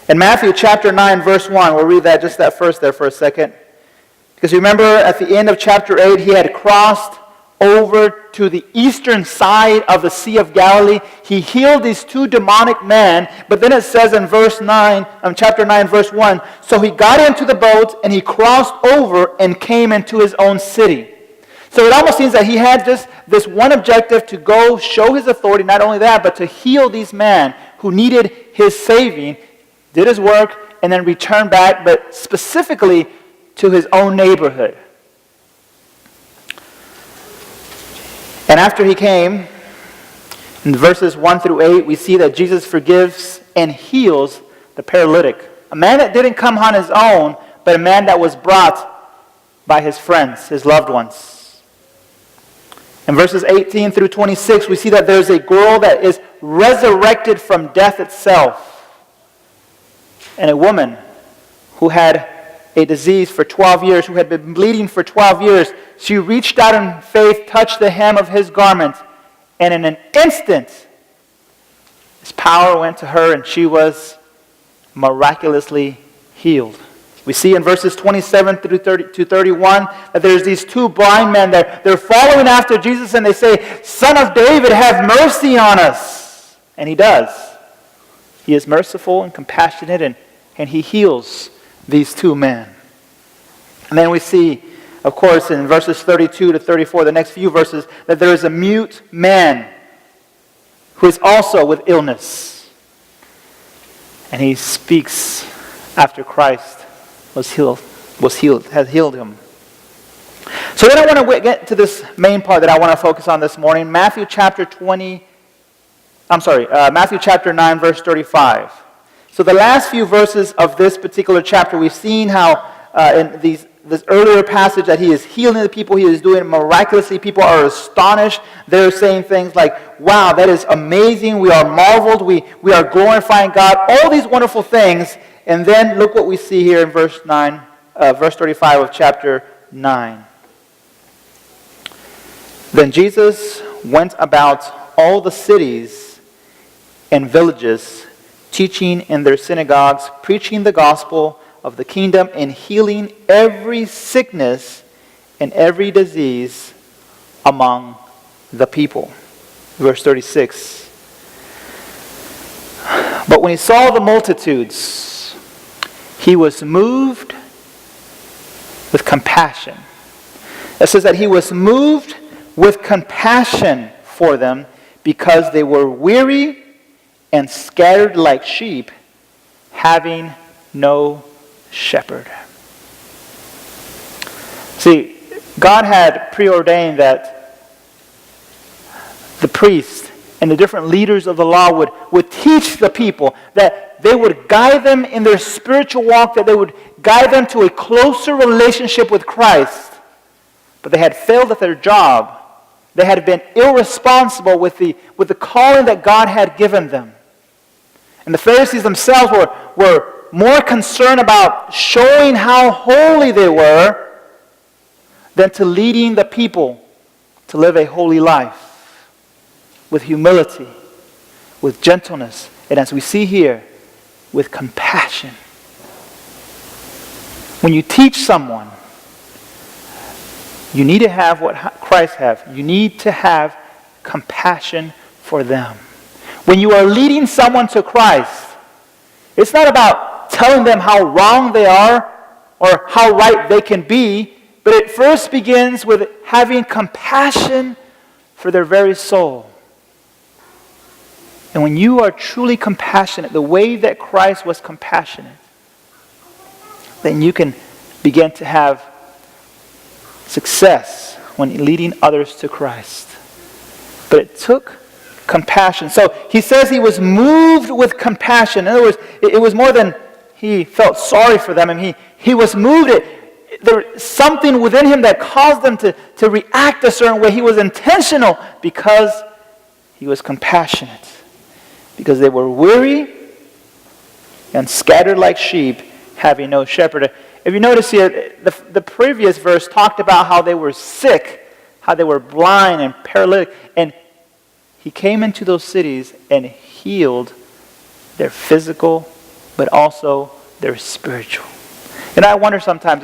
In Matthew chapter 9, verse 1, we'll read that first there for a second. Because remember, at the end of chapter 8, he had crossed over to the eastern side of the Sea of Galilee. He healed these two demonic men. But then it says in chapter 9, verse 1, so he got into the boat and he crossed over and came into his own city. So it almost seems that he had just this one objective to go show his authority. Not only that, but to heal these men who needed his saving. Did his work and then returned back, but specifically to his own neighborhood. And after he came, in verses 1 through 8, we see that Jesus forgives and heals the paralytic. A man that didn't come on his own, but a man that was brought by his friends, his loved ones. In verses 18 through 26, we see that there's a girl that is resurrected from death itself. And a woman who had a disease for 12 years, who had been bleeding for 12 years, she reached out in faith, touched the hem of his garment, and in an instant, his power went to her, and she was miraculously healed. We see in verses 27 through 31 that there's these two blind men that they're following after Jesus, and they say, Son of David, have mercy on us. And he does. He is merciful and compassionate, and he heals these two men. And then we see, of course, in verses 32 to 34, the next few verses, that there is a mute man who is also with illness. And he speaks after Christ has healed him. So then I want to get to this main part that I want to focus on this morning, Matthew chapter 9, verse 35. So the last few verses of this particular chapter, we've seen how in this earlier passage that he is healing the people, he is doing miraculously. People are astonished. They're saying things like, wow, that is amazing. We are marveled. We are glorifying God. All these wonderful things. And then look what we see here in verse 35 of chapter 9. Then Jesus went about all the cities and villages, teaching in their synagogues, preaching the gospel of the kingdom, and healing every sickness and every disease among the people. Verse 36. But when he saw the multitudes, he was moved with compassion. It says that he was moved with compassion for them because they were weary and scattered like sheep, having no shepherd. See, God had preordained that the priests and the different leaders of the law would teach the people, that they would guide them in their spiritual walk, that they would guide them to a closer relationship with Christ. But they had failed at their job. They had been irresponsible with the calling that God had given them. And the Pharisees themselves were more concerned about showing how holy they were than to leading the people to live a holy life with humility, with gentleness, and as we see here, with compassion. When you teach someone, you need to have what Christ has. You need to have compassion for them. When you are leading someone to Christ, it's not about telling them how wrong they are or how right they can be, but it first begins with having compassion for their very soul. And when you are truly compassionate, the way that Christ was compassionate, then you can begin to have success when leading others to Christ. But it took compassion. So he says he was moved with compassion. In other words, it was more than he felt sorry for them. And he was moved. There was something within him that caused them to react a certain way. He was intentional because he was compassionate. Because they were weary and scattered like sheep, having no shepherd. If you notice here, the previous verse talked about how they were sick, how they were blind and paralytic. And he came into those cities and healed their physical but also they're spiritual. And I wonder sometimes,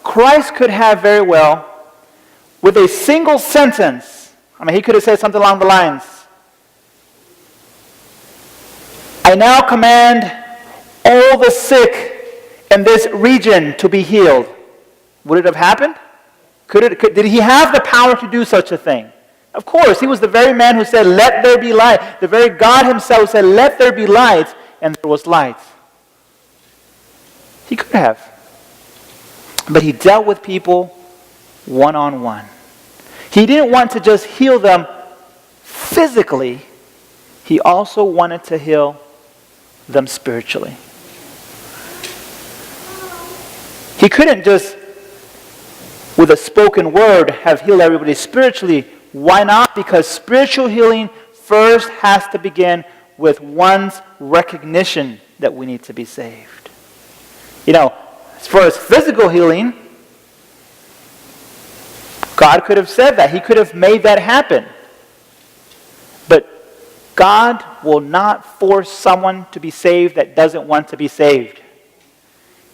Christ could have very well, with a single sentence, he could have said something along the lines, I now command all the sick in this region to be healed. Would it have happened? Did he have the power to do such a thing? Of course, he was the very man who said, let there be light. The very God himself said, let there be light, and there was light. He could have. But he dealt with people one-on-one. He didn't want to just heal them physically. He also wanted to heal them spiritually. He couldn't just, with a spoken word, have healed everybody spiritually. Why not? Because spiritual healing first has to begin with one's recognition that we need to be saved. As far as physical healing, God could have said that. He could have made that happen. But God will not force someone to be saved that doesn't want to be saved.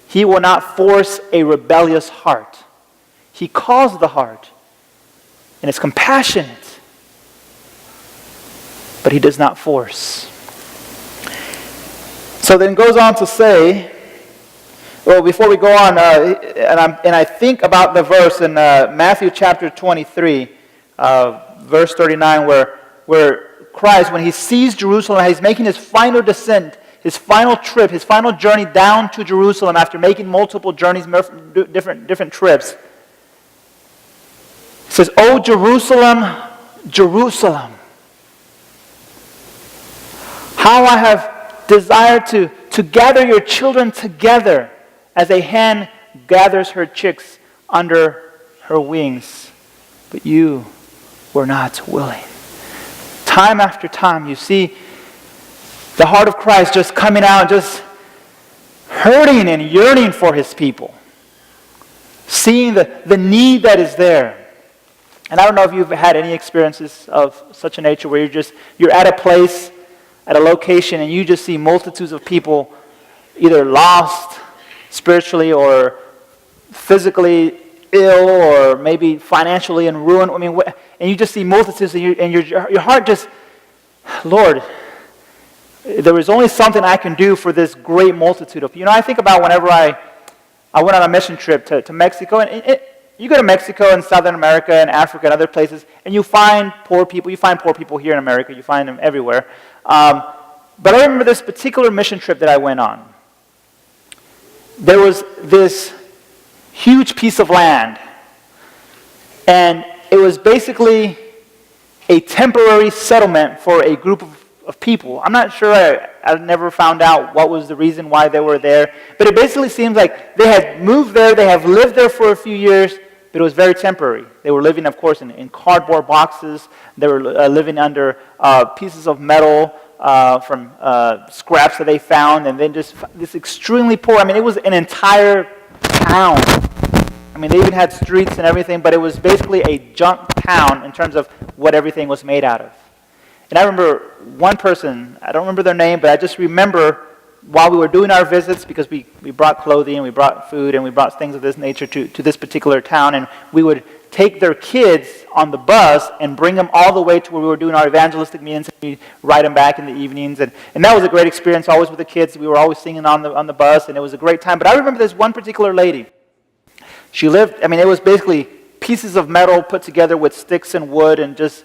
He will not force a rebellious heart. He calls the heart, and is compassionate, but he does not force. So then goes on to say, well, before we go on, and I think about the verse in Matthew chapter 23, verse 39, where Christ, when he sees Jerusalem, he's making his final descent, his final trip, his final journey down to Jerusalem after making multiple journeys, different trips. He says, "O Jerusalem, Jerusalem, how I have desired to gather your children together as a hen gathers her chicks under her wings, but you were not willing." Time after time, you see the heart of Christ just coming out, just hurting and yearning for his people, seeing the need that is there. And I don't know if you've had any experiences of such a nature where you're at a place, at a location, and you just see multitudes of people either lost spiritually or physically ill or maybe financially in ruin. And you just see multitudes, and your heart just, Lord, there is only something I can do for this great multitude of people. I think about whenever I went on a mission trip to Mexico, and you go to Mexico and Southern America and Africa and other places, and you find poor people. You find poor people here in America. You find them everywhere. But I remember this particular mission trip that I went on. There was this huge piece of land, and it was basically a temporary settlement for a group of people. I'm not sure, I never found out what was the reason why they were there, but it basically seems like they had moved there, they have lived there for a few years, but it was very temporary. They were living, of course, in cardboard boxes. They were living under pieces of metal from scraps that they found, and then just this extremely poor. It was an entire town. They even had streets and everything, but it was basically a junk town in terms of what everything was made out of. And I remember one person, I don't remember their name, but I just remember while we were doing our visits, because we brought clothing and we brought food and we brought things of this nature to this particular town, and we would take their kids on the bus and bring them all the way to where we were doing our evangelistic meetings, and we'd ride them back in the evenings. And that was a great experience, always with the kids. We were always singing on the bus, and it was a great time. But I remember this one particular lady. She lived, it was basically pieces of metal put together with sticks and wood, and just,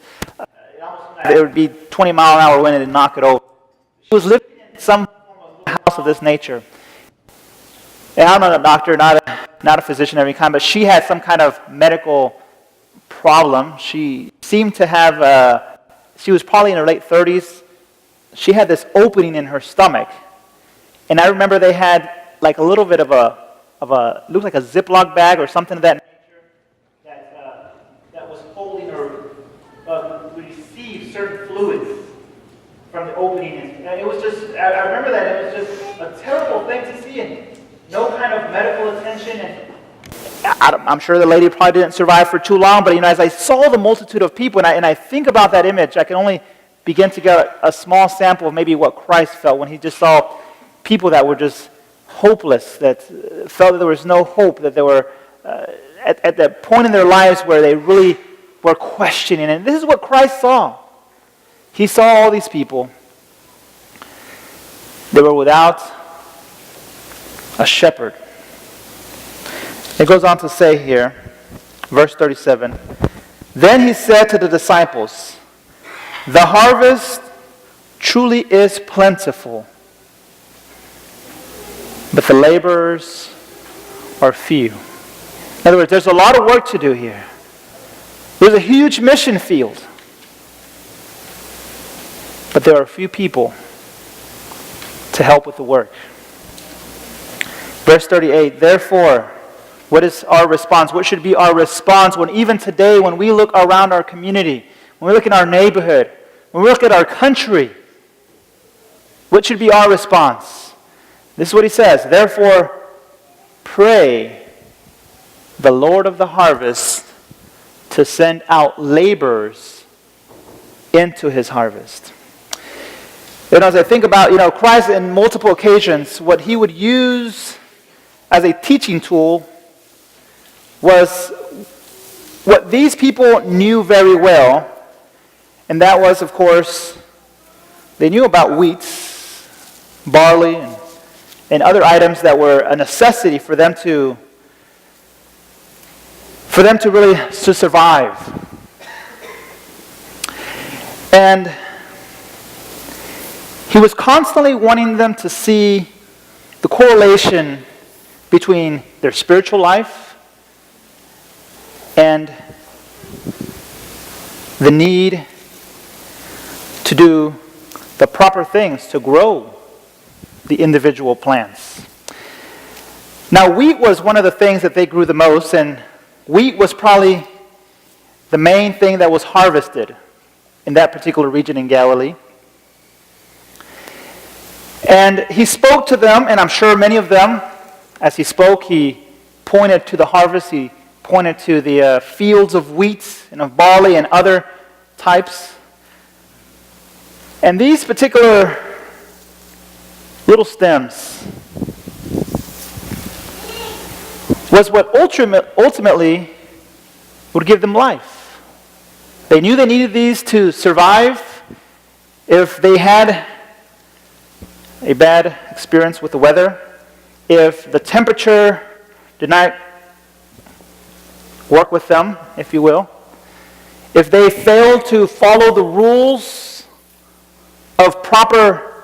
it would be 20-mile-an-hour wind and knock it over. She was living in some house of this nature. And I'm not a doctor, not a physician of any kind, but she had some kind of medical problem. She seemed to have, she was probably in her late 30s. She had this opening in her stomach. And I remember they had like a little bit of a looked like a Ziploc bag or something of that nature that was holding her, to receive certain fluids from the opening. And it was just, I remember that, it was just a terrible thing to see, and no kind of medical attention. And I'm sure the lady probably didn't survive for too long, but as I saw the multitude of people, and I think about that image, I can only begin to get a small sample of maybe what Christ felt when he just saw people that were just hopeless, that felt that there was no hope, that they were at that point in their lives where they really were questioning. And this is what Christ saw. He saw all these people. They were without a shepherd. It goes on to say here, verse 37, then he said to the disciples, the harvest truly is plentiful, but the laborers are few. In other words, there's a lot of work to do here. There's a huge mission field, but there are few people to help with the work. Verse 38, therefore, what is our response? What should be our response when even today, when we look around our community, when we look in our neighborhood, when we look at our country, what should be our response? This is what he says, therefore, pray the Lord of the harvest to send out laborers into his harvest. As I think about, Christ in multiple occasions, what he would use as a teaching tool was what these people knew very well, and that was, of course, they knew about wheat, barley, and other items that were a necessity for them to really survive. And he was constantly wanting them to see the correlation between their spiritual life and the need to do the proper things to grow the individual plants. Now, wheat was one of the things that they grew the most, and wheat was probably the main thing that was harvested in that particular region in Galilee. And he spoke to them, and I'm sure many of them, as he spoke, he pointed to the harvest, he pointed to the fields of wheat and of barley and other types. And these particular little stems was what ultimately would give them life. They knew they needed these to survive if they had a bad experience with the weather, if the temperature did not work with them, if you will, if they failed to follow the rules of proper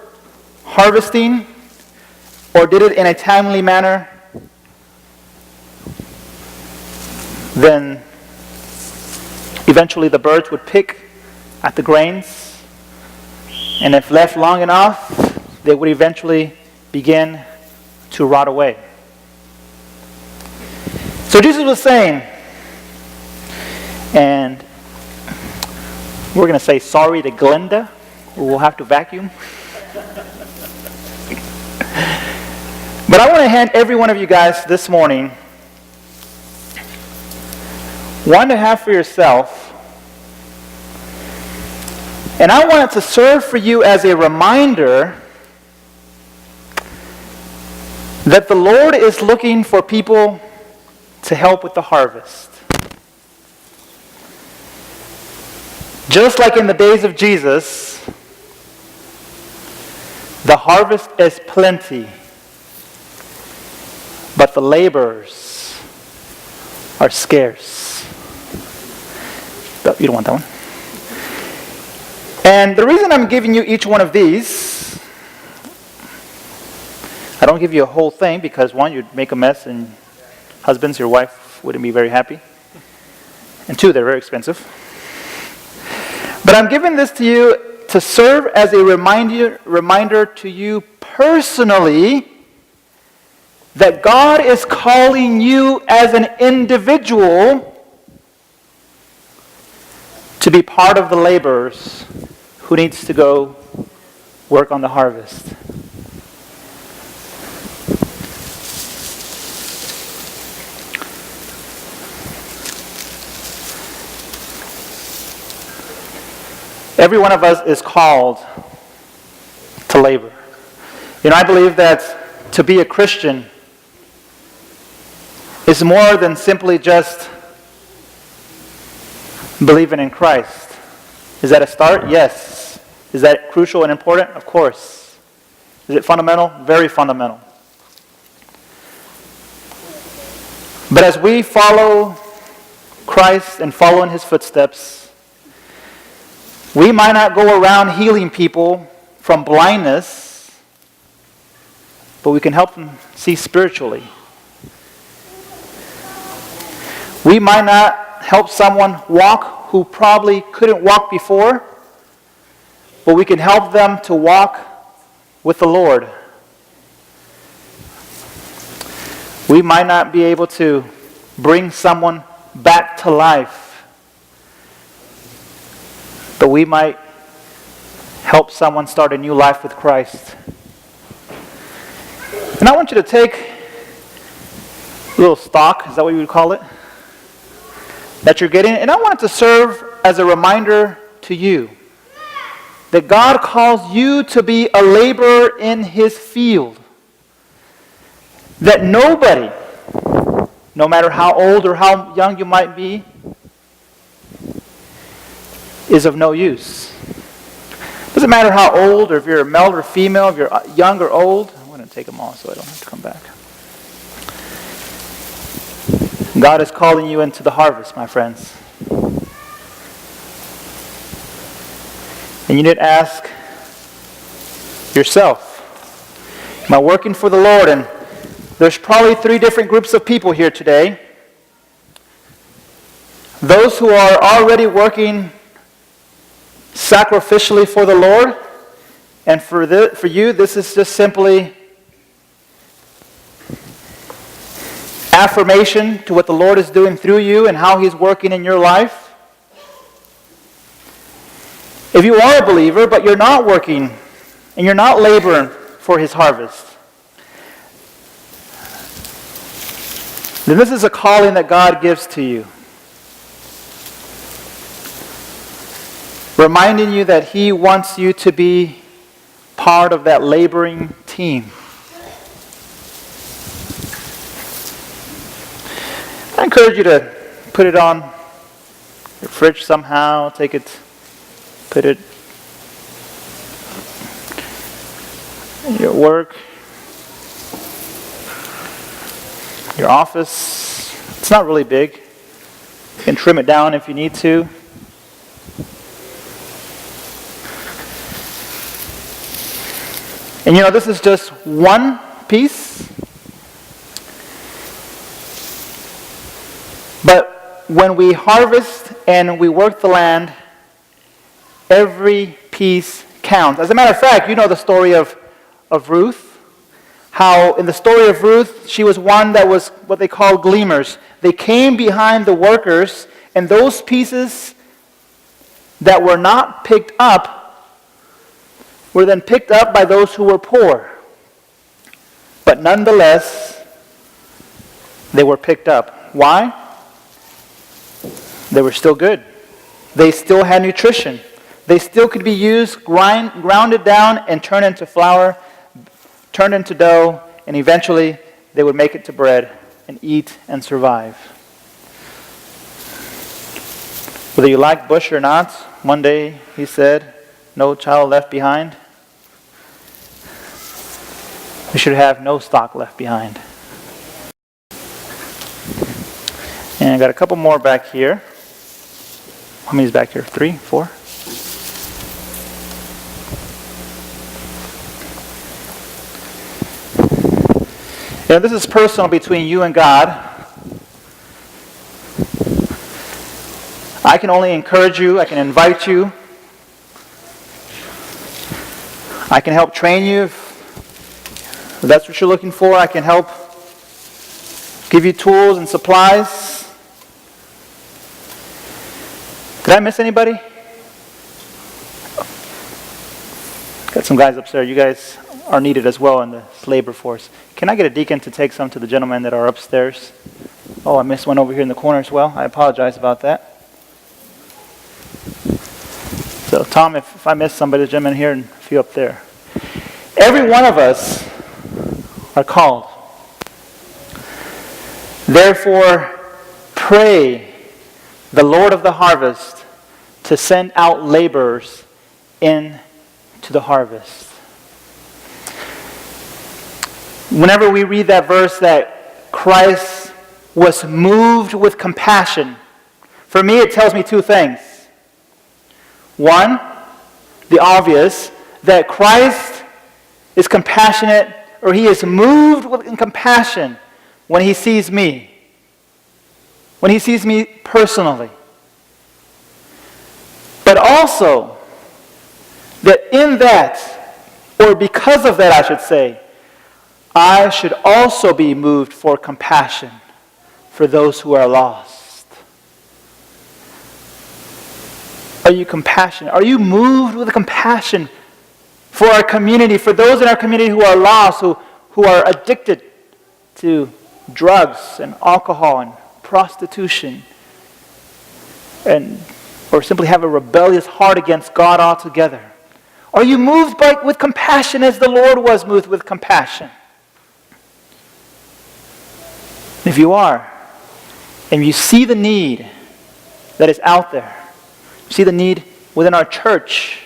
harvesting or did it in a timely manner, then eventually the birds would pick at the grains, and if left long enough, they would eventually begin to rot away. So Jesus was saying, and we're going to say sorry to Glenda, who will have to vacuum. But I want to hand every one of you guys this morning one to have for yourself. And I want it to serve for you as a reminder that the Lord is looking for people to help with the harvest. Just like in the days of Jesus, the harvest is plenty, but the laborers are scarce. Oh, you don't want that one. And the reason I'm giving you each one of these, I don't give you a whole thing because one, you'd make a mess, and husbands, your wife wouldn't be very happy. And two, they're very expensive. But I'm giving this to you to serve as a reminder to you personally that God is calling you as an individual to be part of the laborers who needs to go work on the harvest. Every one of us is called to labor. I believe that to be a Christian is more than simply just believing in Christ. Is that a start? Yes. Is that crucial and important? Of course. Is it fundamental? Very fundamental. But as we follow Christ and follow in His footsteps, we might not go around healing people from blindness, but we can help them see spiritually. We might not help someone walk who probably couldn't walk before, but we can help them to walk with the Lord. We might not be able to bring someone back to life, but we might help someone start a new life with Christ. And I want you to take a little stock, is that what you would call it, that you're getting, and I want it to serve as a reminder to you that God calls you to be a laborer in His field. That nobody, no matter how old or how young you might be, is of no use. Doesn't matter how old, or if you're a male or female, if you're young or old. I'm going to take them all so I don't have to come back. God is calling you into the harvest, my friends. And you need to ask yourself, am I working for the Lord? And there's probably 3 different groups of people here today. Those who are already working sacrificially for the Lord, and for you, this is just simply affirmation to what the Lord is doing through you and how He's working in your life. If you are a believer, but you're not working and you're not laboring for His harvest, then this is a calling that God gives to you, reminding you that He wants you to be part of that laboring team. I encourage you to put it on your fridge somehow, take it, put it in your work, your office. It's not really big. You can trim it down if you need to. And this is just one piece. But when we harvest and we work the land, every piece counts. As a matter of fact, you know the story of Ruth. How in the story of Ruth, she was one that was what they call gleaners. They came behind the workers, and those pieces that were not picked up were then picked up by those who were poor. But nonetheless, they were picked up. Why? They were still good. They still had nutrition. They still could be used, grounded down, and turned into flour, turned into dough, and eventually they would make it to bread and eat and survive. Whether you like Bush or not, one day he said, "No child left behind." We should have no stock left behind. And I got a couple more back here. How many is back here? 3, 4? This is personal between you and God. I can only encourage you. I can invite you. I can help train you if that's what you're looking for. I can help give you tools and supplies. Did I miss anybody? Got some guys upstairs. You guys are needed as well in the labor force. Can I get a deacon to take some to the gentlemen that are upstairs? Oh, I missed one over here in the corner as well. I apologize about that. So, Tom, if I missed somebody, the gentleman here and a few up there. Every one of us are called. Therefore, pray the Lord of the harvest to send out laborers into the harvest. Whenever we read that verse that Christ was moved with compassion, for me it tells me two things. One, the obvious, that Christ is compassionate, or he is moved with compassion when he sees me. When he sees me personally. But also, that in that, or because of that I should say, I should also be moved for compassion for those who are lost. Are you compassionate? Are you moved with compassion for our community, for those in our community who are lost, who are addicted to drugs and alcohol and prostitution, or simply have a rebellious heart against God altogether? Are you moved with compassion as the Lord was moved with compassion? If you are, and you see the need that is out there, you see the need within our church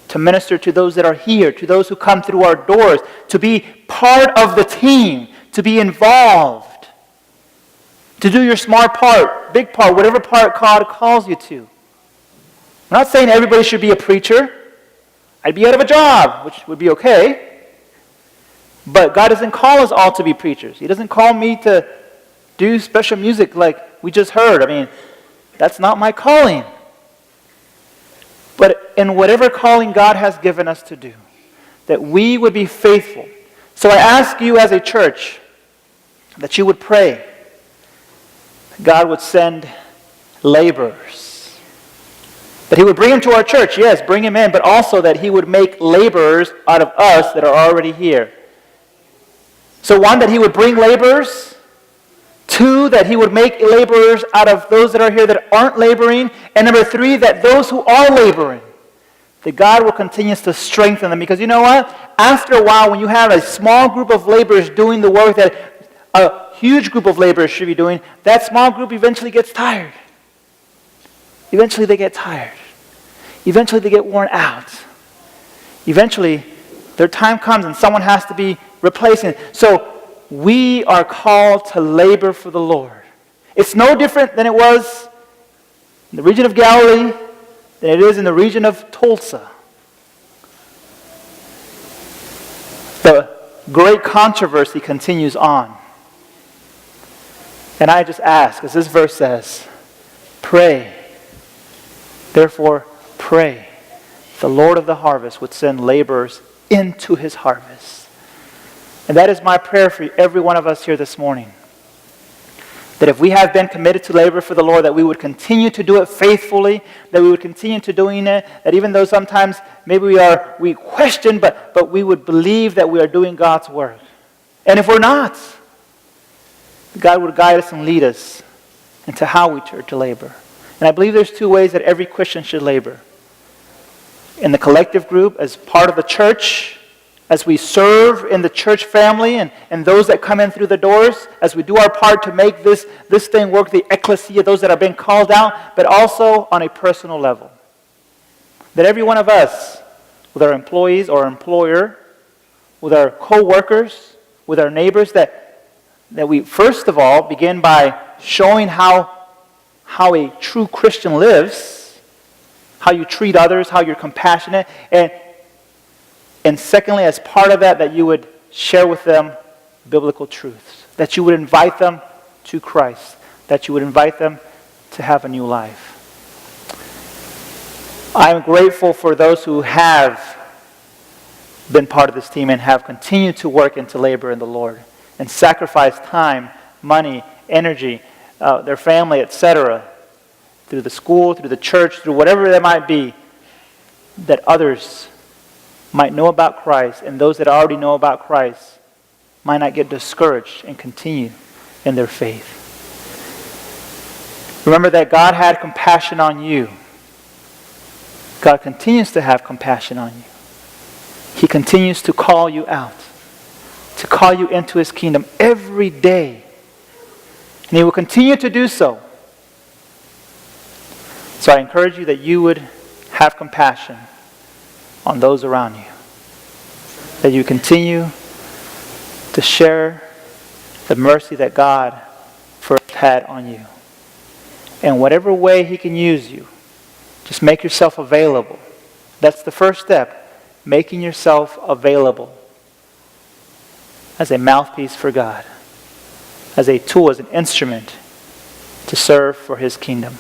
to minister to those that are here, to those who come through our doors, to be part of the team, to be involved, to do your smart part, big part, whatever part God calls you to. I'm not saying everybody should be a preacher. I'd be out of a job, which would be okay. But God doesn't call us all to be preachers. He doesn't call me to do special music like we just heard. I mean, that's not my calling. But in whatever calling God has given us to do, that we would be faithful. So I ask you as a church that you would pray that God would send laborers. That he would bring them to our church. Yes, bring them in, but also that he would make laborers out of us that are already here. So one, that he would bring laborers. Two, that he would make laborers out of those that are here that aren't laboring. And number three, that those who are laboring, that God will continue to strengthen them. Because you know what? After a while, when you have a small group of laborers doing the work that a huge group of laborers should be doing, that small group eventually gets tired. Eventually they get tired. Eventually they get worn out. Eventually their time comes and someone has to be replacing. So we are called to labor for the Lord. It's no different than it was in the region of Galilee than it is in the region of Tulsa. The great controversy continues on. And I just ask, as this verse says, pray. Therefore, pray. The Lord of the harvest would send laborers into his harvest. And that is my prayer for every one of us here this morning. That if we have been committed to labor for the Lord, that we would continue to do it faithfully, that we would continue to doing it, that even though sometimes maybe we question, but we would believe that we are doing God's work. And if we're not, God would guide us and lead us into how we are to labor. And I believe there's two ways that every Christian should labor. In the collective group, as part of the church, as we serve in the church family and those that come in through the doors, as we do our part to make this thing work, the ecclesia, those that are being called out, but also on a personal level. That every one of us, with our employees or employer, with our co-workers, with our neighbors, that we first of all begin by showing how a true Christian lives, how you treat others, how you're compassionate, and secondly, as part of that you would share with them biblical truths. That you would invite them to Christ. That you would invite them to have a new life. I am grateful for those who have been part of this team and have continued to work and to labor in the Lord. And sacrifice time, money, energy, their family, etc. Through the school, through the church, through whatever that might be. That others might know about Christ, and those that already know about Christ might not get discouraged and continue in their faith. Remember that God had compassion on you. God continues to have compassion on you. He continues to call you out, to call you into his kingdom every day. And he will continue to do so. So I encourage you that you would have compassion on those around you. That you continue to share the mercy that God first had on you. In whatever way he can use you, just make yourself available. That's the first step. Making yourself available as a mouthpiece for God, as a tool, as an instrument to serve for his kingdom.